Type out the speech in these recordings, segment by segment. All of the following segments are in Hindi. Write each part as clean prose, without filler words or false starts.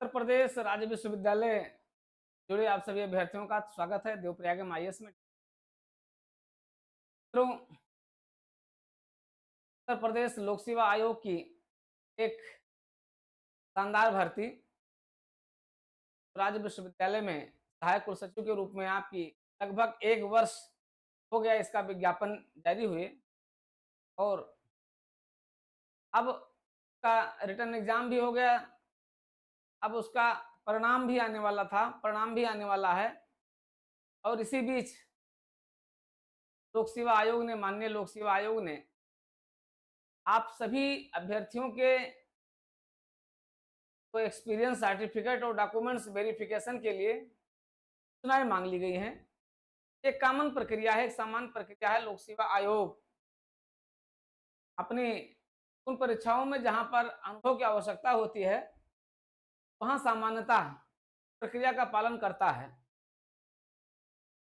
उत्तर प्रदेश राज्य विश्वविद्यालय जुड़े आप सभी अभ्यर्थियों का स्वागत है देवप्रयाग MIS में। मित्रों, उत्तर प्रदेश लोक सेवा आयोग की एक शानदार भर्ती राज्य विश्वविद्यालय में सहायक कुलसचिव के रूप में आपकी लगभग 1 वर्ष हो गया इसका विज्ञापन जारी हुए, और अब का रिटर्न एग्जाम भी हो गया। अब उसका परिणाम भी आने वाला था, परिणाम भी आने वाला है। और इसी बीच माननीय लोक सेवा आयोग ने आप सभी अभ्यर्थियों के तो एक्सपीरियंस सर्टिफिकेट और डॉक्यूमेंट्स वेरिफिकेशन के लिए सूचनाएं मांग ली गई हैं। एक कॉमन प्रक्रिया है, एक सामान्य प्रक्रिया है। लोक सेवा आयोग अपनी उन परीक्षाओं में जहां पर अनुभव की आवश्यकता होती है, वहां सामान्यतः प्रक्रिया का पालन करता है।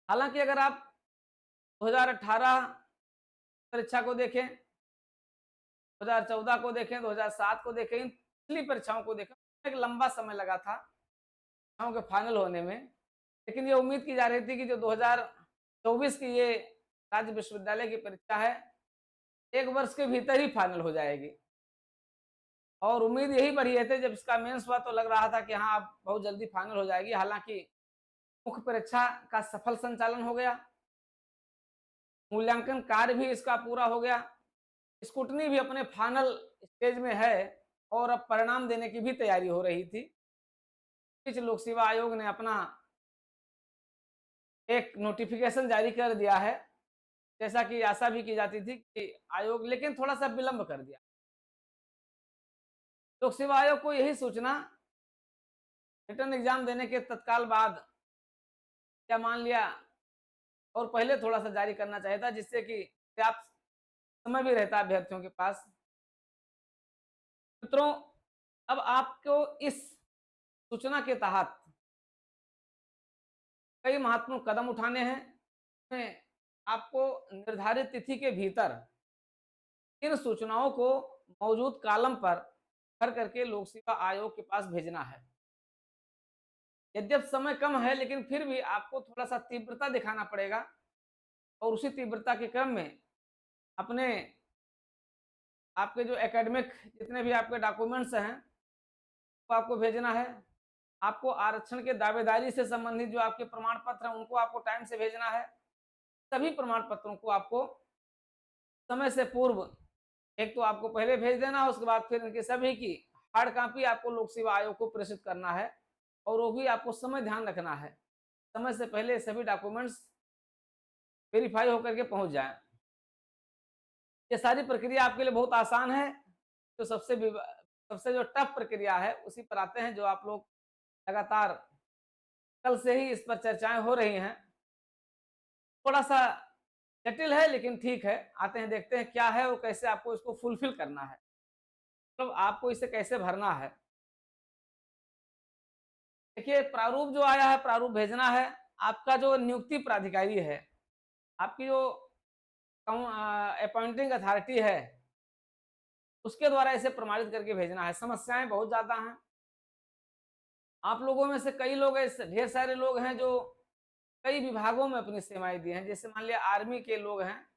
हालांकि अगर आप 2018 परीक्षा को देखें, 2014 को देखें, 2007 को देखें, इन पिछली परीक्षाओं को देखें, एक लंबा समय लगा था परीक्षाओं के फाइनल होने में। लेकिन ये उम्मीद की जा रही थी कि जो 2024 की ये राज्य विश्वविद्यालय की परीक्षा है, 1 वर्ष के भीतर ही फाइनल हो जाएगी। और उम्मीद यही बढ़ी है। जब इसका मेंस हुआ तो लग रहा था कि हाँ, अब बहुत जल्दी फाइनल हो जाएगी। हालांकि मुख्य परीक्षा का सफल संचालन हो गया, मूल्यांकन कार्य भी इसका पूरा हो गया, स्क्रूटनी भी अपने फाइनल स्टेज में है, और अब परिणाम देने की भी तैयारी हो रही थी। इस लोक सेवा आयोग ने अपना एक नोटिफिकेशन जारी कर दिया है, जैसा कि आशा भी की जाती थी कि आयोग, लेकिन थोड़ा सा विलंब कर दिया। लोक सेवा आयोग को यही सूचना रिटर्न एग्जाम देने के तत्काल बाद या मान लिया और पहले थोड़ा सा जारी करना चाहिए था, जिससे कि पर्याप्त समय भी रहता अभ्यर्थियों के पास। मित्रों, अब आपको इस सूचना के तहत कई महत्वपूर्ण कदम उठाने हैं। आपको निर्धारित तिथि के भीतर इन सूचनाओं को मौजूद कॉलम पर भर करके लोक सेवा आयोग के पास भेजना है। यद्यप समय कम है, लेकिन फिर भी आपको थोड़ा सा तीव्रता दिखाना पड़ेगा, और उसी तीव्रता के क्रम में अपने आपके जो एकेडमिक जितने भी आपके डॉक्यूमेंट्स हैं वो आपको भेजना है। आपको आरक्षण के दावेदारी से संबंधित जो आपके प्रमाण पत्र हैं उनको आपको टाइम से भेजना है। सभी प्रमाण पत्रों को आपको समय से पूर्व एक तो आपको पहले भेज देना है, उसके बाद फिर इनके सभी की हार्ड कॉपी आपको लोक सेवा आयोग को प्रेषित करना है, और वो भी आपको समय ध्यान रखना है, समय से पहले सभी डॉक्यूमेंट्स वेरीफाई होकर के पहुंच जाए। ये सारी प्रक्रिया आपके लिए बहुत आसान है। तो सबसे जो टफ प्रक्रिया है उसी पर आते हैं, जो आप लोग लगातार कल से ही इस पर चर्चाएं हो रही हैं। थोड़ा सा जटिल है, लेकिन ठीक है, आते हैं देखते हैं क्या है और कैसे आपको इसको फुलफिल करना है, मतलब आपको इसे कैसे भरना है। देखिए, प्रारूप जो आया है, प्रारूप भेजना है। आपका जो नियुक्ति प्राधिकारी है, आपकी जो अपॉइंटिंग अथॉरिटी है, उसके द्वारा इसे प्रमाणित करके भेजना है। समस्याएं बहुत ज्यादा हैं। आप लोगों में से कई लोग ऐसे, ढेर सारे लोग हैं जो कई विभागों में अपनी सेवाएं दी हैं। जैसे मान लिया आर्मी के लोग हैं,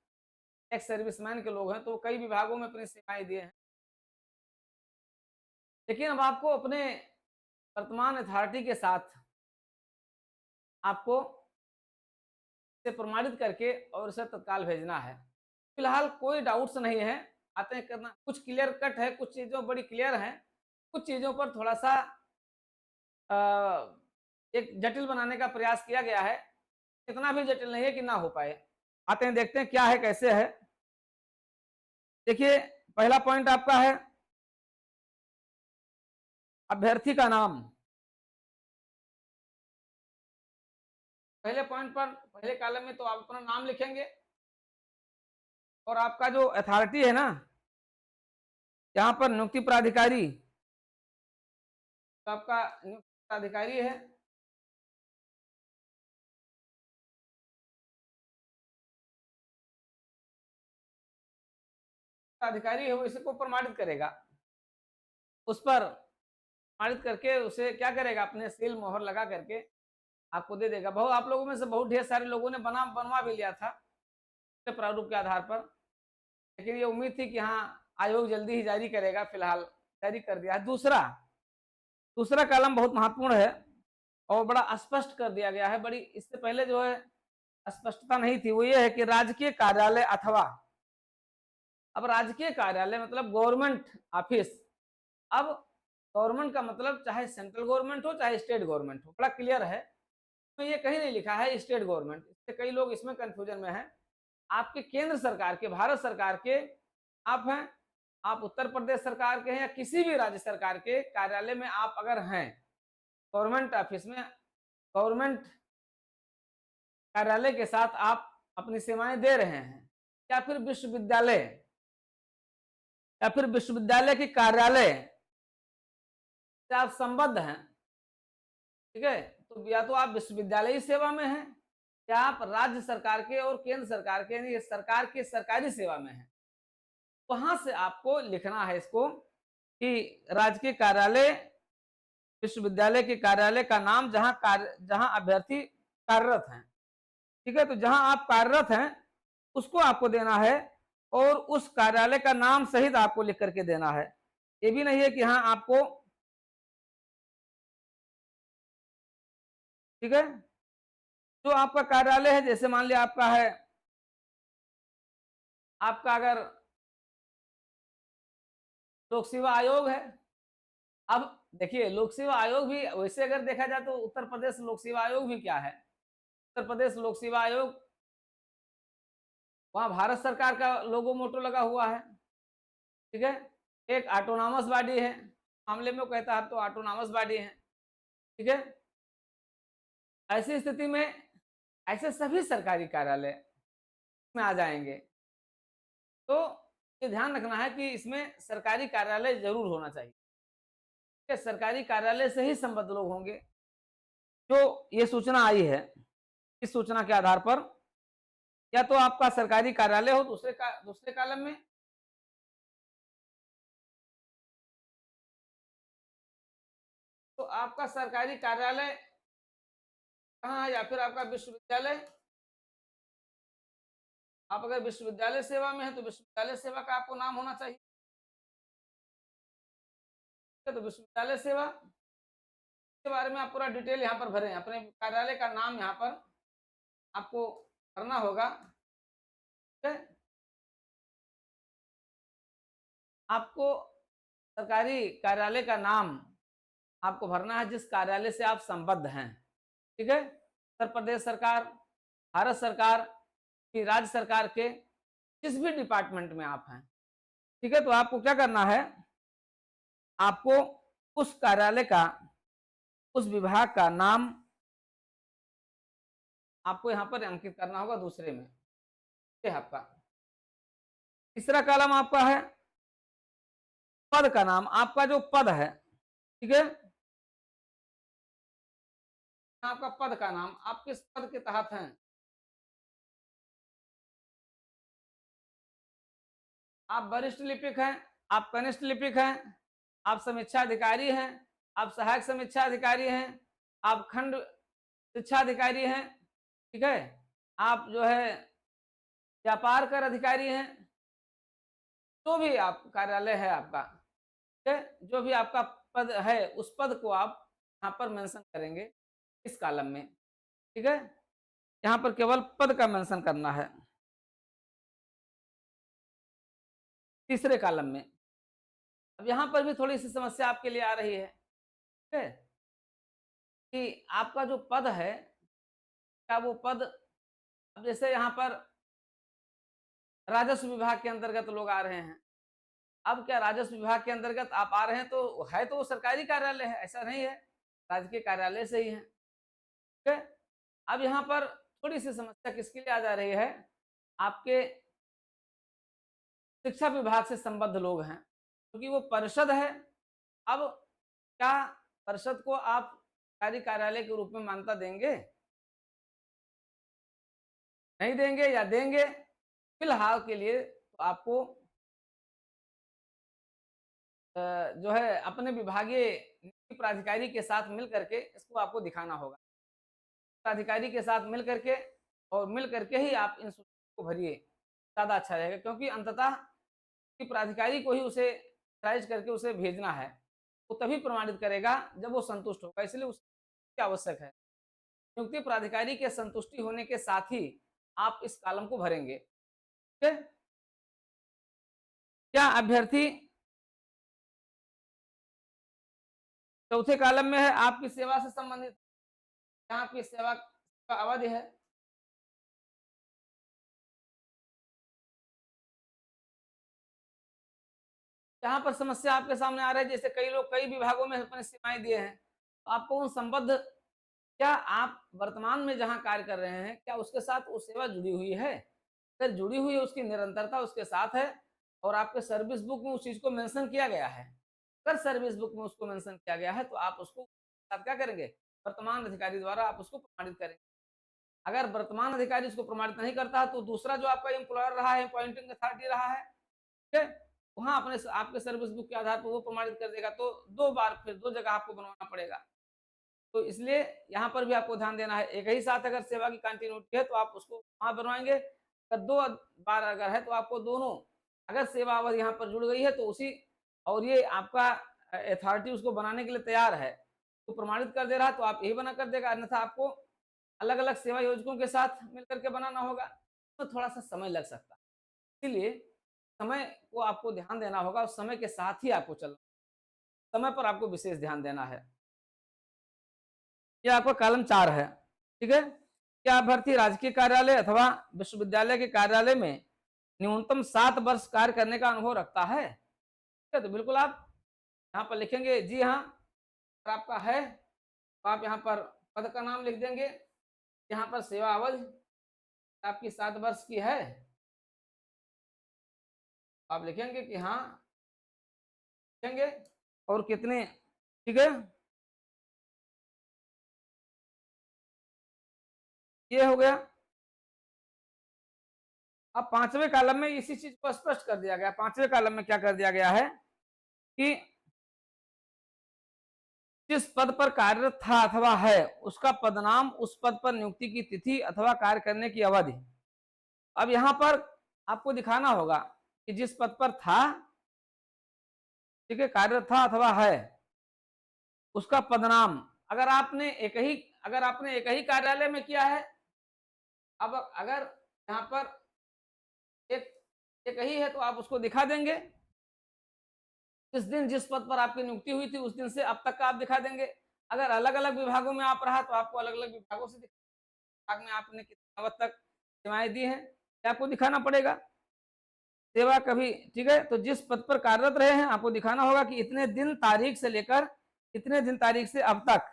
एक्स सर्विसमैन के लोग हैं, तो कई विभागों में अपनी सेवाएं दिए हैं। लेकिन अब आपको अपने वर्तमान अथॉरिटी के साथ आपको इसे प्रमाणित करके और इसे तत्काल भेजना है। फिलहाल कोई डाउट्स नहीं है, आते हैं करना। कुछ क्लियर कट है, कुछ चीज़ों बड़ी क्लियर हैं, कुछ चीज़ों पर थोड़ा सा एक जटिल बनाने का प्रयास किया गया है। इतना भी जटिल नहीं है कि ना हो पाए। आते हैं देखते हैं क्या है कैसे है। देखिए, पहला पॉइंट आपका है अभ्यर्थी का नाम। पहले पॉइंट पर पहले कॉलम में तो आप अपना नाम लिखेंगे, और आपका जो अथॉरिटी है ना, यहाँ पर नियुक्ति प्राधिकारी, तो आपका नियुक्ति प्राधिकारी है। अधिकारी है वो इसको प्रमाणित करेगा। उस पर प्रमाणित करके उसे क्या करेगा, अपने सील मोहर लगा करके आपको दे देगा। बहुत आप लोगों में से बहुत ढेर सारे लोगों ने बनवा भी लिया था प्रारूप के आधार पर, लेकिन ये उम्मीद थी कि हाँ आयोग जल्दी ही जारी करेगा, फिलहाल जारी कर दिया है। दूसरा कॉलम बहुत महत्वपूर्ण है और बड़ा स्पष्ट कर दिया गया है। बड़ी इससे पहले जो है स्पष्टता नहीं थी, वो ये है कि राजकीय कार्यालय अथवा, अब राजकीय कार्यालय मतलब गवर्नमेंट ऑफिस। अब गवर्नमेंट का मतलब चाहे सेंट्रल गवर्नमेंट हो चाहे स्टेट गवर्नमेंट हो, बड़ा क्लियर है। तो ये कहीं नहीं लिखा है स्टेट गवर्नमेंट, इससे कई लोग इसमें कंफ्यूजन में हैं। आपके केंद्र सरकार के, भारत सरकार के आप हैं, आप उत्तर प्रदेश सरकार के हैं या किसी भी राज्य सरकार के कार्यालय में आप अगर हैं, गवर्नमेंट ऑफिस में, गवर्नमेंट कार्यालय के साथ आप अपनी सेवाएं दे रहे हैं, या फिर विश्वविद्यालय के कार्यालय से आप संबद्ध हैं, ठीक है, तो या तो आप विश्वविद्यालय सेवा में हैं या आप राज्य सरकार के और केंद्र सरकार के यानी सरकार के सरकारी सेवा में हैं। वहां से आपको लिखना है इसको कि राजकीय कार्यालय, विश्वविद्यालय के कार्यालय का नाम जहां अभ्यर्थी कार्यरत हैं, ठीक है, तो जहां आप कार्यरत हैं उसको आपको देना है और उस कार्यालय का नाम सहित आपको लिख करके देना है। ये भी नहीं है कि हाँ आपको, ठीक है, जो आपका कार्यालय है, जैसे मान लिया आपका है, आपका अगर लोक सेवा आयोग है, अब देखिए लोक सेवा आयोग भी वैसे अगर देखा जाए तो उत्तर प्रदेश लोक सेवा आयोग भी क्या है, उत्तर प्रदेश लोक सेवा आयोग, वहां भारत सरकार का लोगो मोटो लगा हुआ है, ठीक है, एक ऑटोनॉमस बॉडी है, मामले में कहता है तो ऑटोनॉमस बॉडी है, ठीक है। ऐसी स्थिति में ऐसे सभी सरकारी कार्यालय में आ जाएंगे, तो ये ध्यान रखना है कि इसमें सरकारी कार्यालय जरूर होना चाहिए, सरकारी कार्यालय से ही संबद्ध लोग होंगे। जो ये सूचना आई है, इस सूचना के आधार पर या तो आपका सरकारी कार्यालय हो दूसरे कॉलम में, तो आपका सरकारी कार्यालय कहाँ है, या फिर आपका विश्वविद्यालय, आप अगर विश्वविद्यालय सेवा में है तो विश्वविद्यालय सेवा का आपको नाम होना चाहिए, तो विश्वविद्यालय सेवा के बारे में आप पूरा डिटेल यहाँ पर भरें, अपने कार्यालय का नाम यहाँ पर आपको भरना होगा, ठीक है। आपको सरकारी कार्यालय का नाम आपको भरना है जिस कार्यालय से आप संबद्ध हैं, ठीक है, उत्तर प्रदेश सरकार, भारत सरकार की, राज्य सरकार के जिस भी डिपार्टमेंट में आप हैं, ठीक है, तो आपको क्या करना है, आपको उस कार्यालय का, उस विभाग का नाम आपको यहां पर अंकित करना होगा दूसरे में, आपका तीसरा कॉलम आपका है पद का नाम, आपका जो पद है, ठीक है, आपका पद का नाम, आप किस पद के तहत हैं, आप वरिष्ठ लिपिक हैं, आप कनिष्ठ लिपिक हैं, आप समीक्षा अधिकारी हैं, आप सहायक समीक्षा अधिकारी हैं, आप खंड शिक्षा अधिकारी हैं, ठीक है, आप जो है व्यापार कर अधिकारी हैं, जो भी आप कार्यालय है आपका, ठीक है, जो भी आपका पद है उस पद को आप यहाँ पर मेंशन करेंगे इस कॉलम में, ठीक है, यहाँ पर केवल पद का मेंशन करना है तीसरे कॉलम में। अब यहाँ पर भी थोड़ी सी समस्या आपके लिए आ रही है, ठीक है, कि आपका जो पद है, क्या वो पद, अब जैसे यहाँ पर राजस्व विभाग के अंतर्गत लोग आ रहे हैं, अब क्या राजस्व विभाग के अंतर्गत आप आ रहे हैं तो है तो वो सरकारी कार्यालय है, ऐसा नहीं है, राजकीय कार्यालय से ही है, ठीक है। अब यहाँ पर थोड़ी सी समस्या किसके लिए आ जा रही है, आपके शिक्षा विभाग से संबद्ध लोग हैं, क्योंकि वो परिषद है। अब क्या परिषद को आप सरकारी कार्यालय के रूप में मान्यता देंगे, नहीं देंगे या देंगे, फिलहाल के लिए तो आपको जो है अपने विभागीय नियुक्ति प्राधिकारी के साथ मिल करके इसको आपको दिखाना होगा। प्राधिकारी के साथ मिल करके और मिल करके ही आप इन सूचनाओं को भरिए, ज़्यादा अच्छा रहेगा, क्योंकि अंततः कि प्राधिकारी को ही उसे राइज करके उसे भेजना है। वो तभी प्रमाणित करेगा जब वो संतुष्ट होगा, इसलिए उसकी आवश्यक है। नियुक्ति प्राधिकारी के संतुष्टि होने के साथ ही आप इस कॉलम को भरेंगे। ठीक है? क्या अभ्यर्थी चौथे कॉलम में है आपकी सेवा से संबंधित, क्या आपकी सेवा का अवधि है। यहाँ पर समस्या आपके सामने आ रही है, जैसे कई लोग कई विभागों में अपनी सेवाएं दिए हैं, तो आपको उन संबद्ध, क्या आप वर्तमान में जहां कार्य कर रहे हैं क्या उसके साथ वो सेवा जुड़ी हुई है। अगर जुड़ी हुई है, उसकी निरंतरता उसके साथ है और आपके सर्विस बुक में उस चीज को मेंशन किया गया है, अगर सर्विस बुक में उसको मेंशन किया गया है तो आप उसको साथ क्या करेंगे, वर्तमान अधिकारी द्वारा आप उसको प्रमाणित करेंगे। अगर वर्तमान अधिकारी उसको प्रमाणित नहीं करता है तो दूसरा जो आपका एम्प्लॉयर रहा है, अपॉइंटिंग अथॉरिटी रहा है, ठीक है, वहां अपने आपके सर्विस बुक के आधार पर वो प्रमाणित कर देगा, तो दो बार फिर दो जगह आपको बनवाना पड़ेगा। तो इसलिए यहाँ पर भी आपको ध्यान देना है, एक ही साथ अगर सेवा की कंटिन्यूटी है तो आप उसको वहां बनवाएंगे, अगर दो बार अगर है तो आपको दोनों, अगर सेवा अवधि यहाँ पर जुड़ गई है तो उसी, और ये आपका अथॉरिटी उसको बनाने के लिए तैयार है, तो प्रमाणित कर दे रहा है तो आप यही बना कर देगा, अन्यथा आपको अलग अलग सेवा योजकों के साथ मिलकर के बनाना होगा, तो थोड़ा सा समय लग सकता है। इसीलिए समय को आपको ध्यान देना होगा और समय के साथ ही आपको चलना, समय पर आपको विशेष ध्यान देना है। यह आपका कॉलम 4 है। ठीक है, क्या अभ्यर्थी राजकीय कार्यालय अथवा विश्वविद्यालय के कार्यालय में न्यूनतम 7 वर्ष कार्य करने का अनुभव रखता है। ठीक है, तो बिल्कुल आप यहाँ पर लिखेंगे जी हाँ, अगर आपका है तो आप यहाँ पर पद का नाम लिख देंगे, यहाँ पर सेवा अवधि आपकी 7 वर्ष की है, आप लिखेंगे कि हाँ, लिखेंगे और कितने। ठीक है, ये हो गया। अब 5वें कॉलम में इसी चीज को स्पष्ट कर दिया गया। 5वें कॉलम में क्या कर दिया गया है कि जिस पद पर कार्यरत था अथवा है उसका पदनाम, उस पद पर नियुक्ति की तिथि अथवा कार्य करने की अवधि। अब यहां पर आपको दिखाना होगा कि जिस पद पर था, ठीक है, कार्यरत था अथवा है, उसका पदनाम, अगर आपने एक ही कार्यालय में किया है, अब अगर यहाँ पर एक एक ही है तो आप उसको दिखा देंगे, जिस दिन जिस पद पर आपकी नियुक्ति हुई थी उस दिन से अब तक का आप दिखा देंगे। अगर अलग अलग विभागों में आप रहा तो आपको अलग अलग विभागों से विभाग में आपने कितने अवधि तक सेवाएं दी हैं आपको दिखाना पड़ेगा। सेवा कभी, ठीक है, तो जिस पद पर कार्यरत रहे हैं आपको दिखाना होगा कि इतने दिन तारीख से लेकर इतने दिन तारीख से अब तक,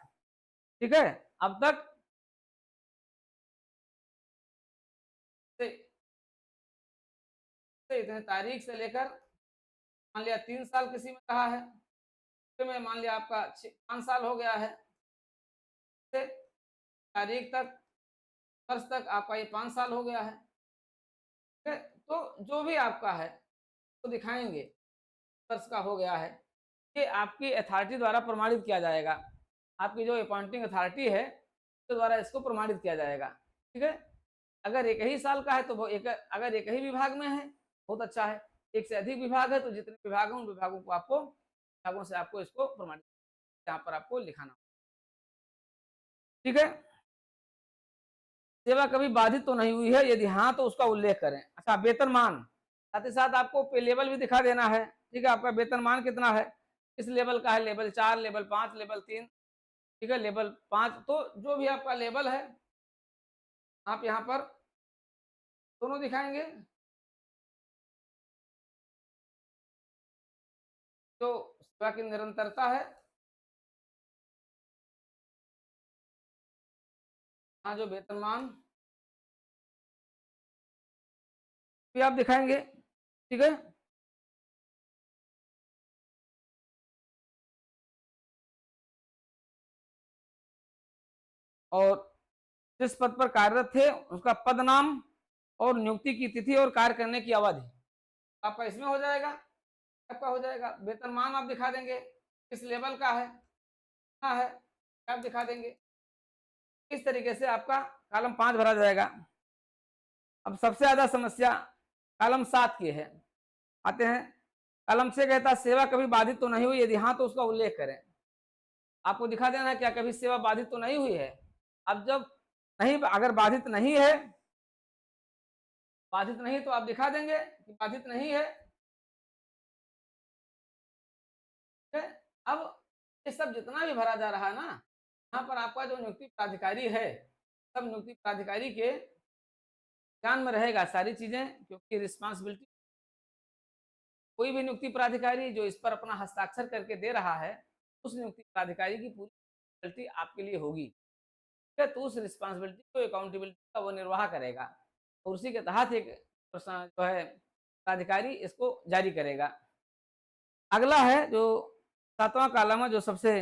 ठीक है, अब तक से, इतने तारीख से लेकर मान लिया 3 साल किसी में रहा है, में मान लिया आपका 5 साल हो गया है, तारीख तक वर्ष तक आपका ये 5 साल हो गया है। ठीक है, तो जो भी आपका है तो दिखाएंगे वर्ष का हो गया है, ये आपकी अथॉरिटी द्वारा प्रमाणित किया जाएगा, आपकी जो अपॉइंटिंग अथॉरिटी है उसके द्वारा इसको प्रमाणित किया जाएगा। ठीक है, अगर एक ही साल का है तो वो अगर एक ही विभाग में है बहुत अच्छा है, एक से अधिक विभाग है तो जितने विभाग हैं उन विभागों को आपको विभागों से आपको इसको प्रमाणित यहाँ पर आपको लिखाना। ठीक है, सेवा कभी बाधित तो नहीं हुई है, यदि हाँ तो उसका उल्लेख करें। अच्छा, वेतनमान, साथ ही साथ आपको पे लेवल भी दिखा देना है। ठीक है, आपका वेतनमान कितना है, किस लेवल का है, लेवल 4, लेवल 5, लेवल 3, ठीक है, लेवल 5, तो जो भी आपका लेवल है आप यहाँ पर दोनों दिखाएंगे। तो सेवा की निरंतरता है, यहाँ जो वेतनमान भी आप दिखाएंगे। ठीक है, और जिस पद पर कार्यरत थे उसका पद नाम और नियुक्ति की तिथि और कार्य करने की अवधि आपका इसमें हो जाएगा। आपका हो जाएगा। वेतनमान आप दिखा देंगे, किस लेवल का है, कितना है, आप दिखा देंगे। इस तरीके से आपका कॉलम 5 भरा जाएगा। अब सबसे ज़्यादा समस्या कॉलम 7 की है। आते हैं, कॉलम 6 कहता है सेवा कभी बाधित तो नहीं हुई, यदि हाँ तो उसका उल्लेख करें। आपको दिखा देना है क्या कभी सेवा बाधित तो नहीं हुई है। अब जब नहीं, अगर बाधित नहीं है, बाधित नहीं तो आप दिखा देंगे कि बाधित नहीं है। ठीक है? अब ये सब जितना भी भरा जा रहा है ना, यहाँ पर आपका जो नियुक्ति प्राधिकारी है, सब नियुक्ति प्राधिकारी के ध्यान में रहेगा सारी चीजें, क्योंकि रिस्पॉन्सिबिलिटी कोई भी नियुक्ति प्राधिकारी जो इस पर अपना हस्ताक्षर करके दे रहा है, उस नियुक्ति प्राधिकारी की पूरी रिस्पॉन्सिबिलिटी आपके लिए होगी। ठीक है? तो उस रिस्पॉन्सिबिलिटी को, अकाउंटेबिलिटी का वो निर्वाह करेगा और उसी के तहत एक जो है प्राधिकारी इसको जारी करेगा। अगला है जो 7वां कॉलम है, जो सबसे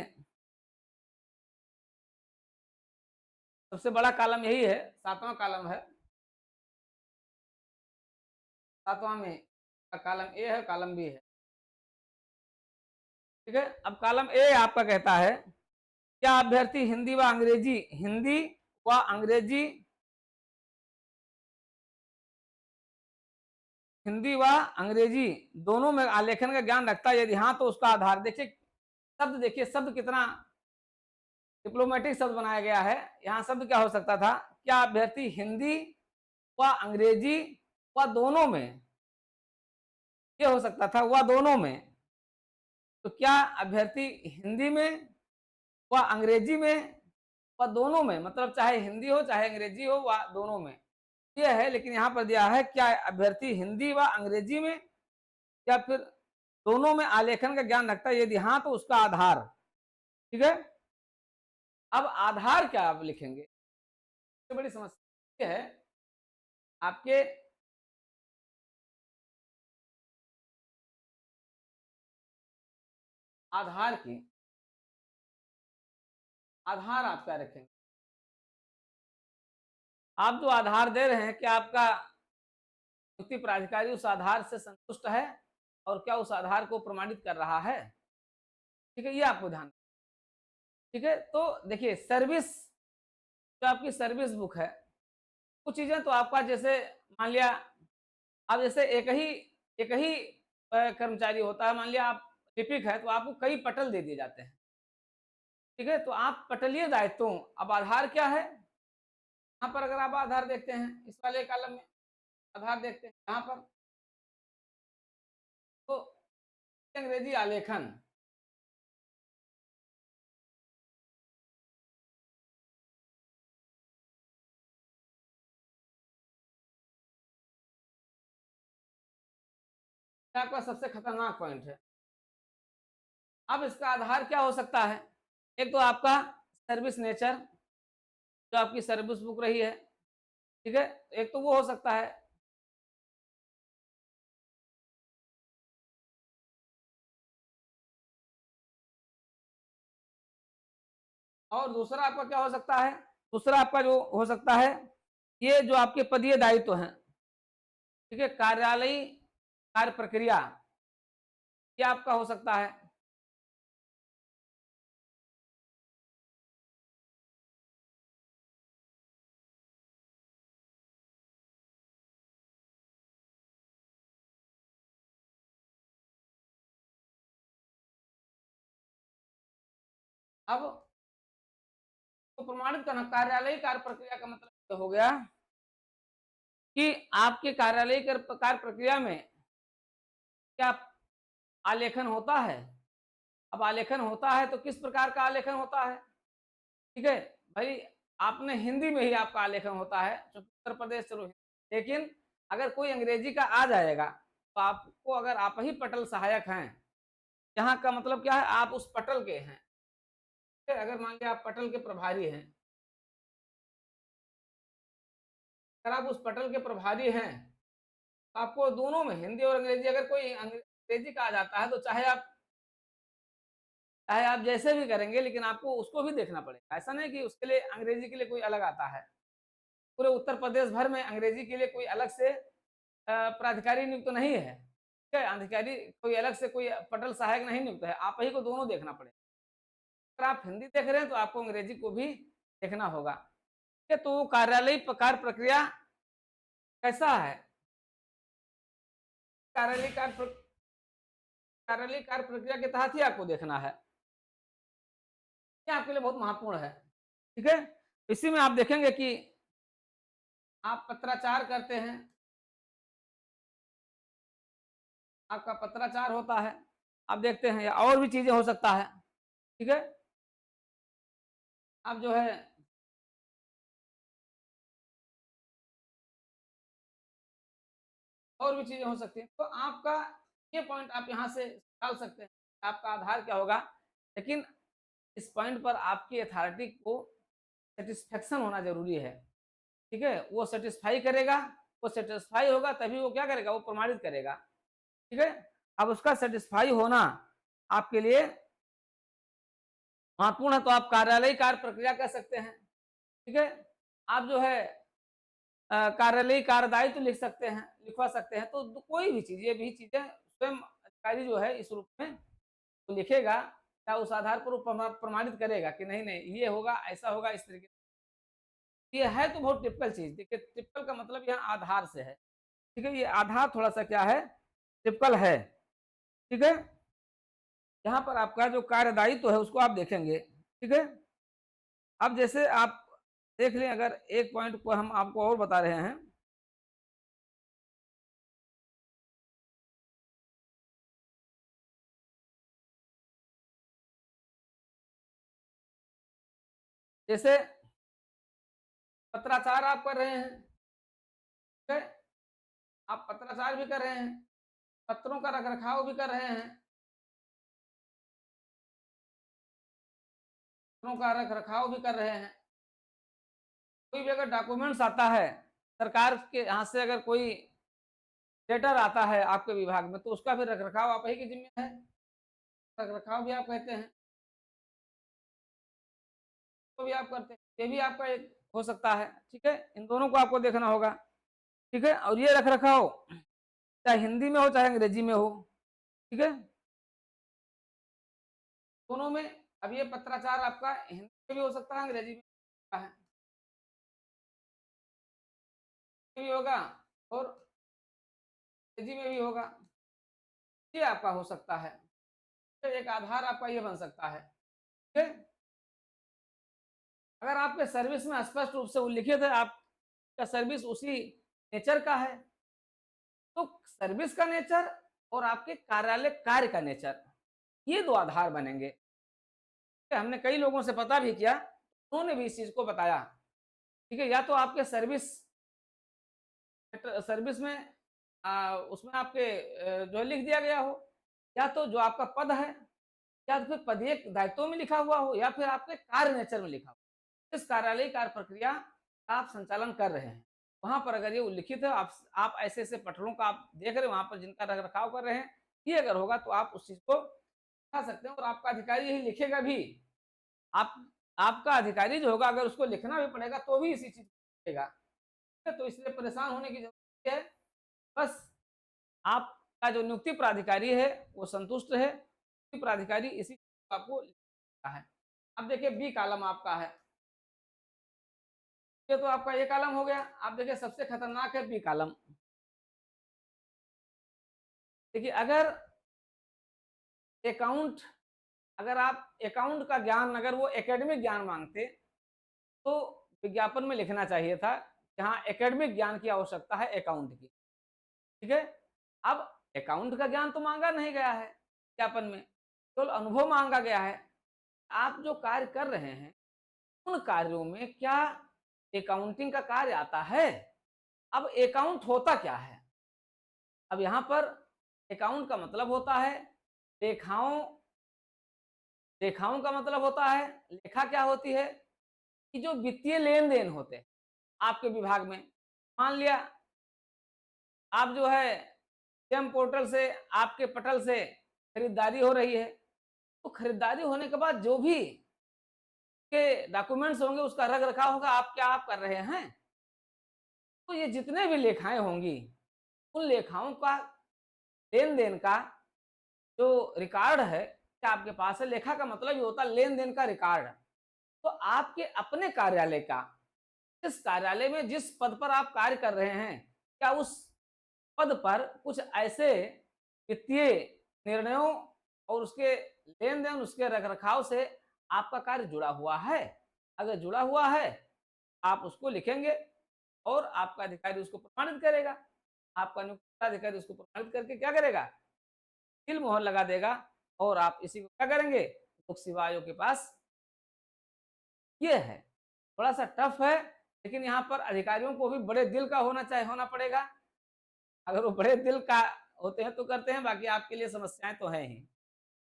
सबसे बड़ा कॉलम यही है, 7वां कॉलम है। 7वां में कॉलम ए है, कॉलम बी है। ठीक है? अब कॉलम ए आपका कहता है क्या अभ्यर्थी हिंदी व अंग्रेजी, हिंदी व अंग्रेजी, हिंदी व अंग्रेजी दोनों में आलेखन का ज्ञान रखता है, यदि हाँ तो उसका आधार। देखिए शब्द, देखिए शब्द कितना डिप्लोमेटिक शब्द बनाया गया है। यहाँ शब्द क्या हो सकता था, क्या अभ्यर्थी हिंदी व अंग्रेजी व दोनों में, ये हो सकता था व दोनों में। तो क्या अभ्यर्थी हिंदी में व अंग्रेजी में व दोनों में, मतलब चाहे हिंदी हो चाहे अंग्रेजी हो व दोनों में, ये है। लेकिन यहाँ पर दिया है क्या अभ्यर्थी हिंदी व अंग्रेजी में या फिर दोनों में आलेखन का ज्ञान रखता है, यदि हाँ तो उसका आधार। ठीक है? अब आधार क्या आप लिखेंगे, सबसे बड़ी समस्या है आपके आधार की। आधार आप क्या रखेंगे, आप जो आधार दे रहे हैं क्या आपका नियुक्ति प्राधिकारी उस आधार से संतुष्ट है और क्या उस आधार को प्रमाणित कर रहा है। ठीक है? ये आपको ध्यान। ठीक है? तो देखिए सर्विस, जो आपकी सर्विस बुक है, कुछ चीजें तो आपका, जैसे मान लिया आप जैसे एक ही कर्मचारी होता है, मान लिया आप लिपिक है तो आपको कई पटल दे दिए जाते हैं। ठीक है? तो आप पटलीय दायित्वों, अब आधार क्या है, यहाँ पर अगर आप आधार देखते हैं, इस वाले कॉलम में आधार देखते हैं यहाँ पर, तो अंग्रेजी आलेखन, आपका सबसे खतरनाक पॉइंट है। अब इसका आधार क्या हो सकता है, एक तो आपका सर्विस नेचर, जो आपकी सर्विस बुक रही है। ठीक है? एक तो वो हो सकता है। और दूसरा आपका क्या हो सकता है, दूसरा आपका जो हो सकता है, ये जो आपके पदीय दायित्व हैं। ठीक है? कार्यालयी कार्य प्रक्रिया, ये आपका हो सकता है। अब तो प्रमाणित करना, कार्यालयी कार्य प्रक्रिया का मतलब हो गया कि आपके कार्यालय कार्य प्रक्रिया में क्या आलेखन होता है। अब आलेखन होता है तो किस प्रकार का आलेखन होता है। ठीक है भाई, आपने हिंदी में ही आपका आलेखन होता है, उत्तर प्रदेश चलो, लेकिन अगर कोई अंग्रेजी का आ जाएगा तो आपको, अगर आप ही पटल सहायक हैं, यहाँ का मतलब क्या है, आप उस पटल के हैं। अगर मान लिया आप पटल के प्रभारी हैं, अगर आप उस पटल के प्रभारी हैं, तो आपको दोनों में हिंदी और अंग्रेजी, अगर कोई अंग्रेजी का आ जाता है तो चाहे आप जैसे भी करेंगे, लेकिन आपको उसको भी देखना पड़ेगा। ऐसा नहीं कि उसके लिए अंग्रेजी के लिए कोई अलग आता है। पूरे उत्तर प्रदेश भर में अंग्रेजी के लिए कोई अलग से प्राधिकारी नियुक्त तो नहीं है। ठीक है, अधिकारी कोई अलग से कोई पटल सहायक नहीं नियुक्त है, आप ही को दोनों देखना पड़ेगा। अगर आप हिंदी देख रहे हैं तो आपको अंग्रेजी को भी देखना होगा। ठीक है, तो कार्यालयीय कार्य प्रक्रिया कैसा है? कार्यालयीय कार्यालयीय कार्य प्रक्रिया के तहत ही आपको देखना है, ये आपके लिए बहुत महत्वपूर्ण है। ठीक है, इसी में आप देखेंगे कि आप पत्राचार करते हैं, आपका पत्राचार होता है, आप देखते हैं, या और भी चीजें हो सकता है। ठीक है, आप जो है और भी चीजें हो सकती हैं, तो आपका ये पॉइंट आप यहाँ से डाल सकते हैं, आपका आधार क्या होगा, लेकिन इस पॉइंट पर आपकी अथॉरिटी को सेटिस्फेक्शन होना जरूरी है। ठीक है, वो सेटिस्फाई करेगा, वो सेटिस्फाई होगा तभी वो क्या करेगा, वो प्रमाणित करेगा। ठीक है, अब उसका सेटिस्फाई होना आपके लिए महत्वपूर्ण है, तो आप कार्यालयीय कार्य प्रक्रिया कर सकते हैं। ठीक है, आप जो है कार्यालयीय कार्यदायित्व लिख सकते हैं, लिखवा सकते हैं, तो कोई भी चीज, ये भी चीजें स्वयं अधिकारी जो है इस रूप में तो लिखेगा, या उस आधार पर वो प्रमाणित करेगा कि नहीं नहीं ये होगा, ऐसा होगा, इस तरीके से। ये है तो बहुत टिपिकल चीज। देखिए, टिपिकल का मतलब यहाँ आधार से है। ठीक है, ये आधार थोड़ा सा क्या है, टिपिकल है। ठीक है, यहाँ पर आपका जो कार्यदायित्व है उसको आप देखेंगे। ठीक है, अब जैसे आप देख लें, अगर एक पॉइंट को हम आपको और बता रहे हैं, जैसे पत्राचार आप कर रहे हैं। ठीक है, आप पत्राचार भी कर रहे हैं, पत्रों का रखरखाव भी कर रहे हैं, पत्रों का रखरखाव भी कर रहे हैं। कोई भी अगर डॉक्यूमेंट्स आता है सरकार के यहाँ से, अगर कोई लेटर आता है आपके विभाग में, तो उसका भी रखरखाव आप ही की जिम्मे है, रखरखाव भी आप कहते हैं, तो भी आप करते हैं, ये भी आपका एक हो सकता है। ठीक है, इन दोनों को आपको देखना होगा। ठीक है, और ये रखरखाव चाहे हिंदी में हो चाहे अंग्रेजी में हो। ठीक है, दोनों में। अब ये पत्राचार आपका हिंदी में भी हो सकता है, अंग्रेजी में है भी होगा, और अंग्रेजी में भी होगा, ये आपका हो सकता है। तो एक आधार आपका ये बन सकता है। ठीक है, अगर आपके सर्विस में स्पष्ट रूप से उल्लिखित है आपका सर्विस उसी नेचर का है, तो सर्विस का नेचर और आपके कार्यालय कार्य का नेचर, ये दो आधार बनेंगे। हमने कई लोगों से पता भी किया, उन्होंने भी इस चीज को बताया। ठीक है, या तो आपके सर्विस सर्विस में उसमें आपके जो है लिख दिया गया हो, या तो जो आपका पद है, या तो फिर पदीय दायित्वों में लिखा हुआ हो, या फिर आपके कार्य नेचर में लिखा हो। इस कार्यालय कार्य प्रक्रिया का आप संचालन कर रहे हैं, वहां पर अगर ये उल्लिखित है, आप ऐसे ऐसे पटलों का आप देख रहे हैं वहां पर जिनका रख रखाव कर रहे हैं, ये अगर होगा तो आप उस चीज को दिखा सकते हैं, और आपका अधिकारी यही लिखेगा भी। आप आपका अधिकारी जो होगा, अगर उसको लिखना भी पड़ेगा तो भी इसी चीज को लिखेगा। तो इसलिए परेशान होने की जरूरत है, बस आपका जो नियुक्ति प्राधिकारी है वो संतुष्ट है, नियुक्ति प्राधिकारी इसी को आपको लिखता है। अब देखिए बी कॉलम आपका है, ये तो आपका ये कॉलम हो गया। आप देखिए सबसे खतरनाक है बी कॉलम। देखिए, अकाउंट अगर आप अकाउंट का ज्ञान, अगर वो एकेडमिक ज्ञान मांगते तो विज्ञापन में लिखना चाहिए था, जहाँ एकेडमिक ज्ञान की आवश्यकता है अकाउंट की। ठीक है, अब अकाउंट का ज्ञान तो मांगा नहीं गया है विज्ञापन में, केवल अनुभव मांगा गया है। आप जो कार्य कर रहे हैं उन कार्यों में क्या अकाउंटिंग का कार्य आता है? अब अकाउंट होता क्या है? अब यहाँ पर अकाउंट का मतलब होता है लेखाओं, लेखाओं का मतलब होता है, लेखा क्या होती है कि जो वित्तीय लेन देन होते हैं आपके विभाग में। मान लिया आप जो है जेम पोर्टल से, आपके पटल से खरीदारी हो रही है, तो खरीदारी होने के बाद जो भी के डॉक्यूमेंट्स होंगे उसका रख रखाव होगा, आप क्या आप कर रहे हैं। तो ये जितने भी लेखाएं होंगी उन लेखाओं का लेन देन का जो रिकॉर्ड है क्या आपके पास है। लेखा का मतलब ये होता है लेन देन का रिकॉर्ड। तो आपके अपने कार्यालय का, जिस कार्यालय में जिस पद पर आप कार्य कर रहे हैं, क्या उस पद पर कुछ ऐसे वित्तीय निर्णयों और उसके लेन देन, उसके रख रखाव से आपका कार्य जुड़ा हुआ है। अगर जुड़ा हुआ है आप उसको लिखेंगे और आपका अधिकारी उसको प्रमाणित करेगा। आपका नियुक्त अधिकारी उसको प्रमाणित करके क्या करेगा, सील मोहर लगा देगा और आप इसी को क्या करेंगे, लोक सेवा आयोग के पास। ये है थोड़ा सा टफ है, लेकिन यहाँ पर अधिकारियों को भी बड़े दिल का होना पड़ेगा। अगर वो बड़े दिल का होते हैं तो करते हैं, बाकी आपके लिए समस्याएं तो हैं ही।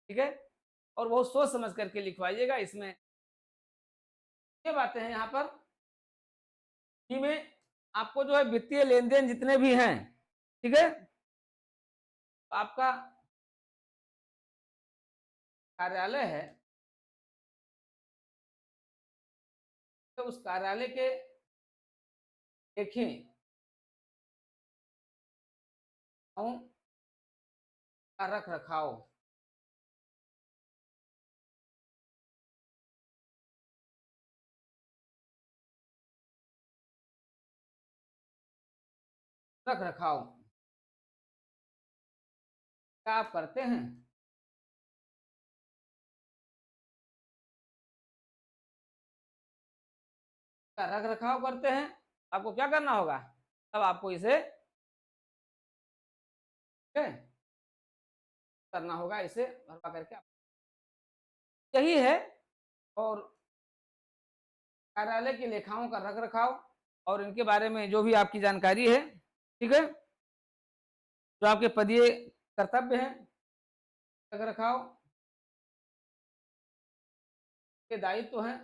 ठीक है, और बहुत सोच समझ करके लिखवाइएगा। इसमें ये बातें हैं यहाँ पर कि में आपको जो है वित्तीय लेन देन जितने भी हैं, ठीक है, तो आपका कार्यालय है तो उस कार्यालय के देखें का रख रखाव, रख रखाव क्या आप करते हैं, का रख रखाव करते हैं, आपको क्या करना होगा, तब आपको इसे करना होगा, इसे भरवा करके यही है। और कार्यालय की लेखाओं का रख रखाव और इनके बारे में जो भी आपकी जानकारी है, ठीक है, जो आपके पदीय कर्तव्य हैं, रख रखाव के दायित्व हैं,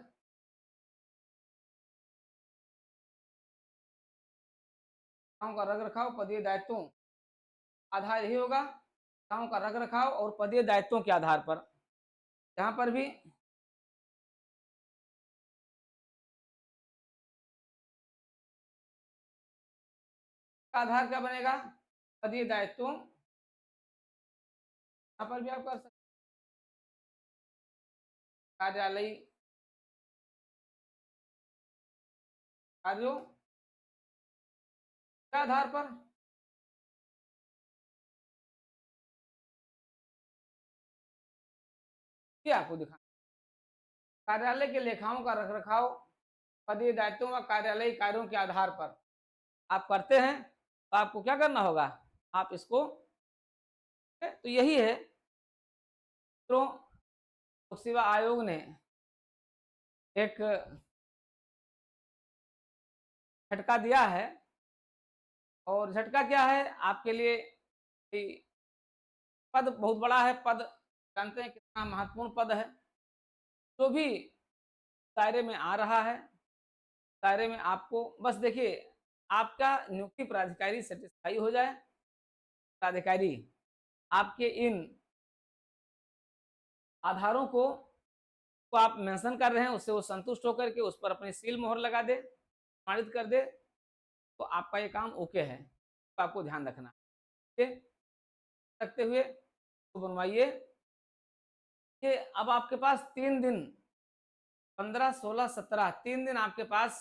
का रख रखाव पदीय दायित्वों आधार यही होगा, का रख रखाव और पदीय दायित्वों के आधार पर यहाँ पर भी आधार क्या बनेगा, पदीय दायित्वों, यहाँ पर भी आप कर सकते कार्यालय कार्यों के आधार पर। ये आपको दिखा कार्यालय के लेखाओं का रख रखाव पदीय दायित्वों व कार्यालयी कार्यों के आधार पर आप करते हैं, तो आपको क्या करना होगा, आप इसको, तो यही है तो लोक सेवा आयोग ने एक झटका दिया है। और झटका क्या है आपके लिए, पद बहुत बड़ा है, पद जानते हैं कितना महत्वपूर्ण पद है, जो भी दायरे में आ रहा है, दायरे में आपको बस देखिए आपका नियुक्ति प्राधिकारी सेटिस्फाई हो जाए, प्राधिकारी आपके इन आधारों को आप मेंशन कर रहे हैं, उससे वो संतुष्ट होकर के उस पर अपनी सील मोहर लगा दे, प्रमाणित कर दे, तो आपका ये काम ओके है। तो आपको ध्यान रखना है, रखते हुए तो बनवाइए कि अब आपके पास 3 दिन 15, 16, 17 3 दिन आपके पास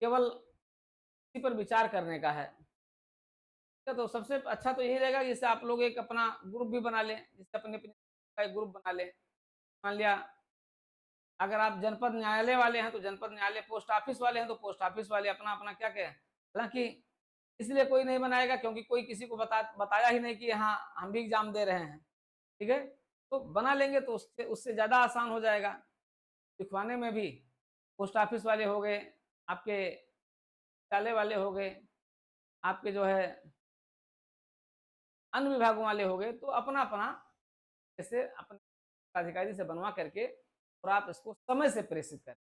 केवल इसी पर विचार करने का है। तो सबसे अच्छा तो यही रहेगा जिससे आप लोग एक अपना ग्रुप भी बना लें, जिससे अपने अपने एक ग्रुप बना लें। मान लिया अगर आप जनपद न्यायालय वाले हैं तो जनपद न्यायालय, पोस्ट ऑफिस वाले हैं तो पोस्ट ऑफिस वाले अपना अपना क्या कहें, हालांकि इसलिए कोई नहीं बनाएगा क्योंकि कोई किसी को बताया ही नहीं कि हाँ हम भी एग्जाम दे रहे हैं, ठीक है, तो बना लेंगे तो उससे उससे ज़्यादा आसान हो जाएगा लिखवाने में भी। पोस्ट ऑफिस वाले हो गए, आपके न्यायालय वाले हो गए, आपके जो है अन्य विभागों वाले हो गए, तो अपना अपना जैसे अपने अधिकारी से बनवा करके और आप इसको समय से प्रेषित करें।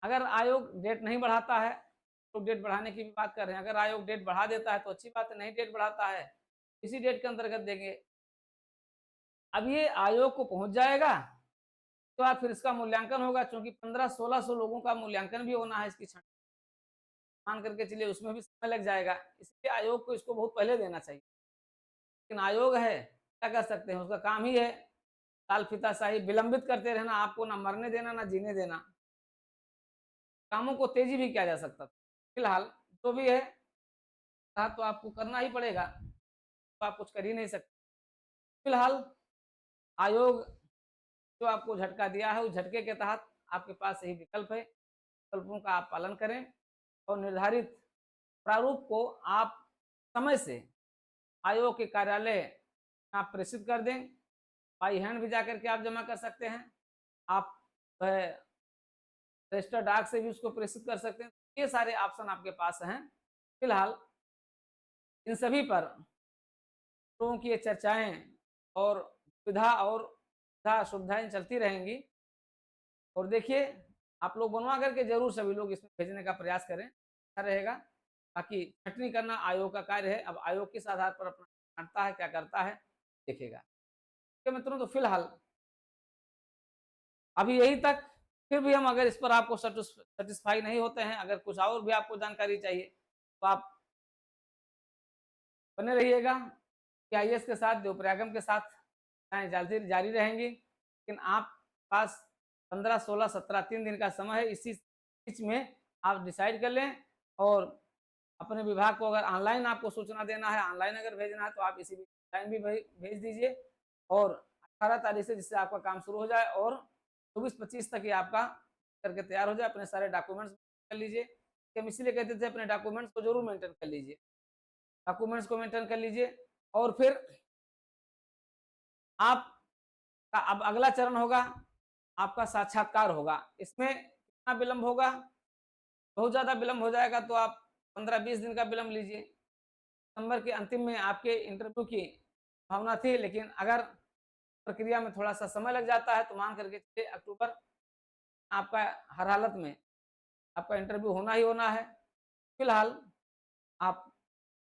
अगर आयोग डेट नहीं बढ़ाता है तो डेट बढ़ाने की भी बात कर रहे हैं, अगर आयोग डेट बढ़ा देता है तो अच्छी बात है, नहीं डेट बढ़ाता है इसी डेट के अंतर्गत देंगे। अब ये आयोग को पहुंच जाएगा तो बाद फिर इसका मूल्यांकन होगा, क्योंकि 1500-1600 लोगों का मूल्यांकन भी होना है इसकी छांट मान करके चलिए, उसमें भी समय लग जाएगा, इसलिए आयोग को इसको बहुत पहले देना चाहिए। लेकिन आयोग है, क्या कर सकते हैं, उसका काम ही है काल-फीताशाही विलंबित करते रहना, आपको ना मरने देना, ना जीने देना। कामों को तेज़ी भी किया जा सकता था। फिलहाल जो भी है, तो आपको करना ही पड़ेगा, तो आप कुछ कर ही नहीं सकते। फिलहाल आयोग जो आपको झटका दिया है, उस झटके के तहत आपके पास यही विकल्प है, विकल्पों का आप पालन करें और निर्धारित प्रारूप को आप समय से आयोग के कार्यालय आप प्रेषित कर दें। बाई हैंड भी जाकर के आप जमा कर सकते हैं। आप रजिस्टर्ड डाक से भी उसको प्रेषित कर सकते हैं। ये सारे ऑप्शन आपके पास हैं। फिलहाल इन सभी पर लोगों की ये चर्चाएँ और सुविधाएँ चलती रहेंगी और देखिए आप लोग बनवा करके ज़रूर सभी लोग इसमें भेजने का प्रयास करें, अच्छा रहेगा। बाकी छँटनी करना आयोग का कार्य है, अब आयोग किस आधार पर अपना छाँटता है, क्या करता है, देखेगा। ठीक है मित्रों, तो फिलहाल अभी यहीं तक, फिर भी हम अगर इस पर आपको सैटिस्फाई नहीं होते हैं, अगर कुछ और भी आपको जानकारी चाहिए, तो आप बने रहिएगा। आईएएस के साथ, देवप्रयागम के साथ जारी जारी रहेंगी। लेकिन आप पास 15, 16, 17 3 दिन का समय है। इसी बीच में आप डिसाइड कर लें और अपने विभाग को अगर ऑनलाइन आपको सूचना देना है, ऑनलाइन अगर भेजना है तो आप इसी टाइम भी भेज दीजिए और 18 तारीख से जिससे आपका काम शुरू हो जाए और 24-25 तक ये आपका करके तैयार हो जाए। अपने सारे डॉक्यूमेंट्स कर लीजिए। हम इसीलिए कहते थे अपने डॉक्यूमेंट्स को जरूर मेंटेन कर लीजिए। डॉक्यूमेंट्स को मेंटेन कर लीजिए और फिर आपका अब अगला चरण होगा, आपका साक्षात्कार होगा। इसमें कितना विलंब होगा? बहुत ज़्यादा विलंब हो जाएगा तो आप 15-20 दिन का विलंब लीजिए। दिसंबर के अंतिम में आपके इंटरव्यू की भावना थी, लेकिन अगर प्रक्रिया में थोड़ा-सा समय लग जाता है तो मान करके चलिए अक्टूबर आपका हर हालत में आपका इंटरव्यू होना ही होना है। फिलहाल आप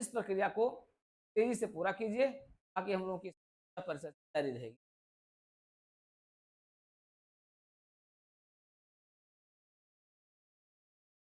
इस प्रक्रिया को तेज़ी से पूरा कीजिए ताकि हम लोगों की परीक्षा जारी रहेगी।